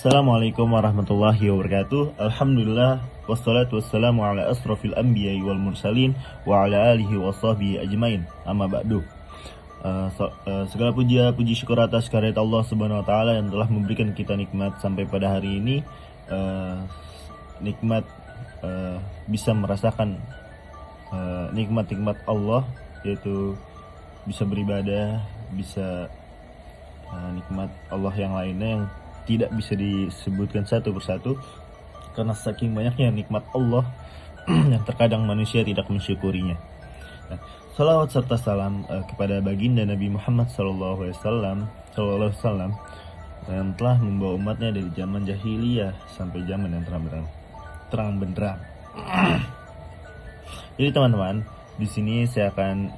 Assalamualaikum warahmatullahi wabarakatuh. Alhamdulillah wassalatu wassalamu ala asrafil anbiya'i wal mursalin wa ala alihi wa sahbihi ajmain. Amma ba'du. Segala puji syukur atas karunia Allah Subhanahu wa taala yang telah memberikan kita nikmat sampai pada hari ini. Nikmat bisa merasakan nikmat-nikmat Allah, yaitu bisa beribadah, bisa nikmat Allah yang lainnya yang tidak bisa disebutkan satu persatu karena saking banyaknya nikmat Allah yang terkadang manusia tidak mensyukurinya. Nah, salawat serta salam kepada baginda Nabi Muhammad SAW yang telah membawa umatnya dari zaman jahiliyah sampai zaman yang terang benderang. Jadi teman-teman, di sini saya akan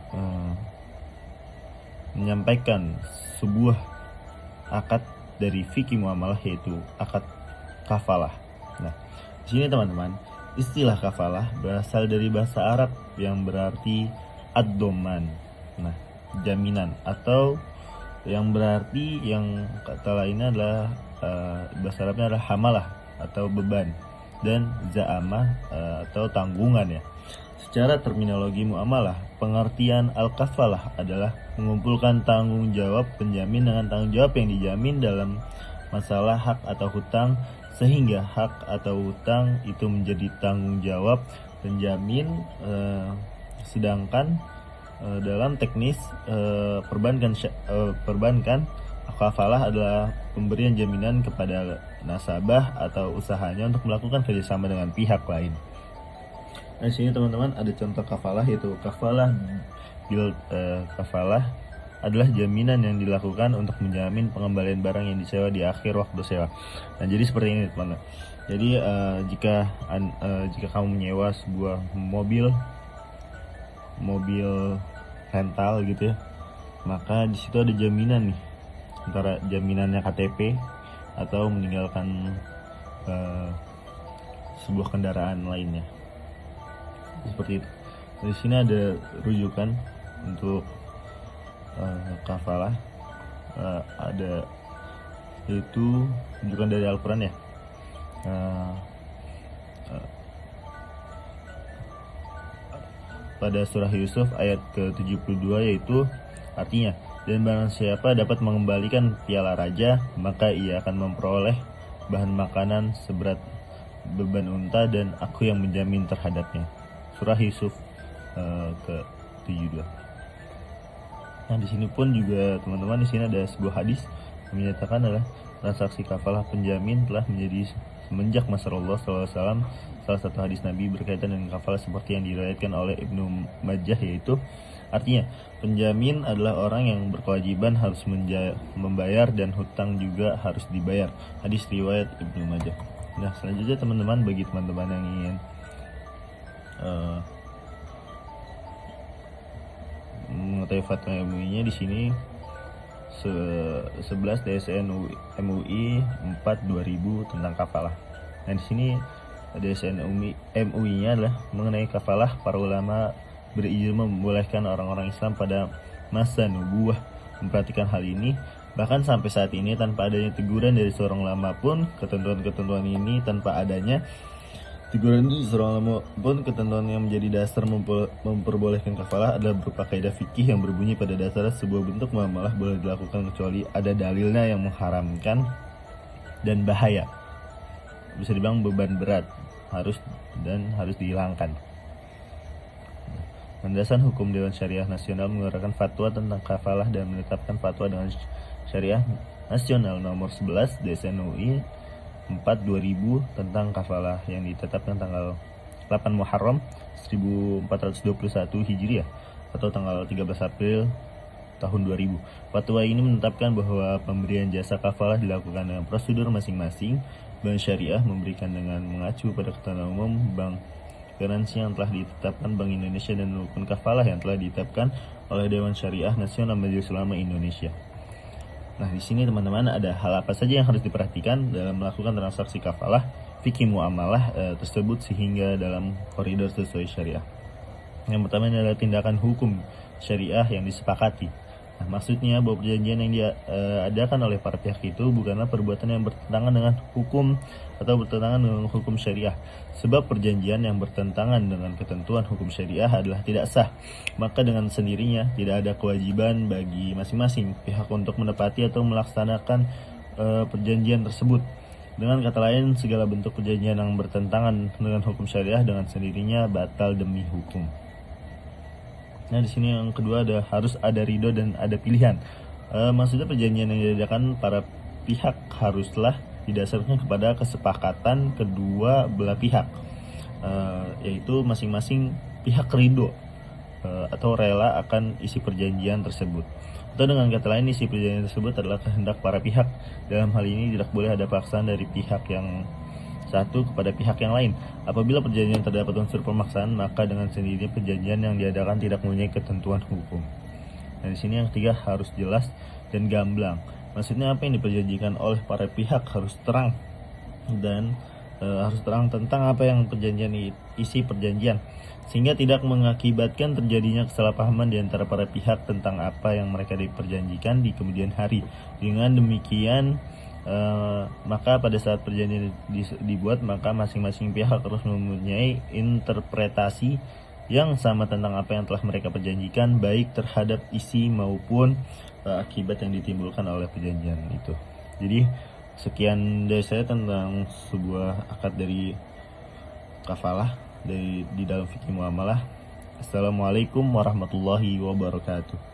menyampaikan sebuah akad dari fikih muamalah, yaitu akad kafalah. Nah, di sini teman-teman, istilah kafalah berasal dari bahasa Arab yang berarti ad-doman. Nah, jaminan, atau yang berarti yang kata lainnya adalah bahasa Arabnya adalah hamalah atau beban, dan za'amah atau tanggungan ya. Secara terminologi muamalah, pengertian al-kafalah adalah mengumpulkan tanggung jawab penjamin dengan tanggung jawab yang dijamin dalam masalah hak atau hutang, sehingga hak atau hutang itu menjadi tanggung jawab penjamin, sedangkan dalam teknis perbankan, kafalah adalah pemberian jaminan kepada nasabah atau usahanya untuk melakukan kerjasama dengan pihak lain. Nah, di sini teman-teman ada contoh kafalah, yaitu kafalah kafalah adalah jaminan yang dilakukan untuk menjamin pengembalian barang yang disewa di akhir waktu sewa. Nah, jadi seperti ini teman-teman. Jadi jika kamu menyewa sebuah mobil rental gitu ya, maka di situ ada jaminan nih, antara jaminannya KTP atau meninggalkan sebuah kendaraan lainnya. Seperti itu. Di sini ada rujukan untuk kafalah, ada yaitu rujukan dari Al-Quran ya. Pada surah Yusuf ayat ke-72, yaitu artinya, dan barang siapa dapat mengembalikan piala raja, maka ia akan memperoleh bahan makanan seberat beban unta, dan aku yang menjamin terhadapnya. Surah Yusuf ke-72. Nah, di sini pun juga teman-teman, di sini ada sebuah hadis yang menyatakan adalah transaksi kafalah penjamin telah menjadi semenjak masa Rasulullah SAW. Salah satu hadis Nabi berkaitan dengan kafalah seperti yang diriwayatkan oleh Ibnu Majah, yaitu artinya penjamin adalah orang yang berkewajiban harus membayar dan hutang juga harus dibayar. Hadis riwayat Ibnu Majah. Nah, selanjutnya teman-teman, bagi teman-teman yang ingin mengetahui fatwa MUI-nya, di sini 11 DSN MUI 4 2000 tentang kafalah. Nah, di sini DSN MUI-nya adalah mengenai kafalah. Para ulama berijma membolehkan orang-orang Islam pada masa nubuwah memperhatikan hal ini. Bahkan sampai saat ini, tanpa adanya teguran dari seorang ulama pun, ketentuan-ketentuan ini tanpa adanya teguran itu seorang ulama pun, ketentuan yang menjadi dasar memperbolehkan kafalah adalah berupa kaidah fikih yang berbunyi pada dasarnya sebuah bentuk muamalah boleh dilakukan kecuali ada dalilnya yang mengharamkan dan bahaya, bisa dibilang beban berat, harus dihilangkan. Landasan hukum Dewan Syariah Nasional mengeluarkan fatwa tentang kafalah dan menetapkan fatwa dengan Syariah Nasional nomor 11 DSN-UI 4 2000 tentang kafalah yang ditetapkan tanggal 8 Muharram 1421 Hijriah atau tanggal 13 April tahun 2000. Fatwa ini menetapkan bahwa pemberian jasa kafalah dilakukan dengan prosedur masing-masing. Bank Syariah memberikan dengan mengacu pada ketentuan umum bank garansi yang telah ditetapkan Bank Indonesia dan rukun kafalah yang telah ditetapkan oleh Dewan Syariah Nasional Majelis Ulama Indonesia. Nah, di sini teman-teman ada hal apa saja yang harus diperhatikan dalam melakukan transaksi kafalah fikih muamalah tersebut sehingga dalam koridor sesuai syariah. Yang pertama adalah tindakan hukum syariah yang disepakati. Nah, maksudnya bahwa perjanjian yang diadakan oleh para pihak itu bukanlah perbuatan yang bertentangan dengan hukum atau bertentangan dengan hukum syariah. Sebab perjanjian yang bertentangan dengan ketentuan hukum syariah adalah tidak sah. Maka dengan sendirinya tidak ada kewajiban bagi masing-masing pihak untuk menepati atau melaksanakan perjanjian tersebut. Dengan kata lain, segala bentuk perjanjian yang bertentangan dengan hukum syariah dengan sendirinya batal demi hukum. Nah, di sini yang kedua harus ada ridho dan ada pilihan. Maksudnya perjanjian yang diadakan para pihak haruslah didasarkan kepada kesepakatan kedua belah pihak, yaitu masing-masing pihak ridho atau rela akan isi perjanjian tersebut. Atau dengan kata lain, isi perjanjian tersebut adalah kehendak para pihak. Dalam hal ini tidak boleh ada paksaan dari pihak yang satu kepada pihak yang lain. Apabila perjanjian terdapat unsur pemaksaan, maka dengan sendirinya perjanjian yang diadakan tidak mempunyai ketentuan hukum. Nah, di sini yang ketiga harus jelas dan gamblang. Maksudnya apa yang diperjanjikan oleh para pihak harus terang dan harus terang tentang apa yang isi perjanjian, sehingga tidak mengakibatkan terjadinya kesalahpahaman di antara para pihak tentang apa yang mereka diperjanjikan di kemudian hari. Dengan demikian, maka pada saat perjanjian dibuat, maka masing-masing pihak harus mempunyai interpretasi yang sama tentang apa yang telah mereka perjanjikan, baik terhadap isi maupun akibat yang ditimbulkan oleh perjanjian itu. Jadi sekian dari saya tentang sebuah akad dari kafalah di dalam fikih muamalah. Assalamualaikum warahmatullahi wabarakatuh.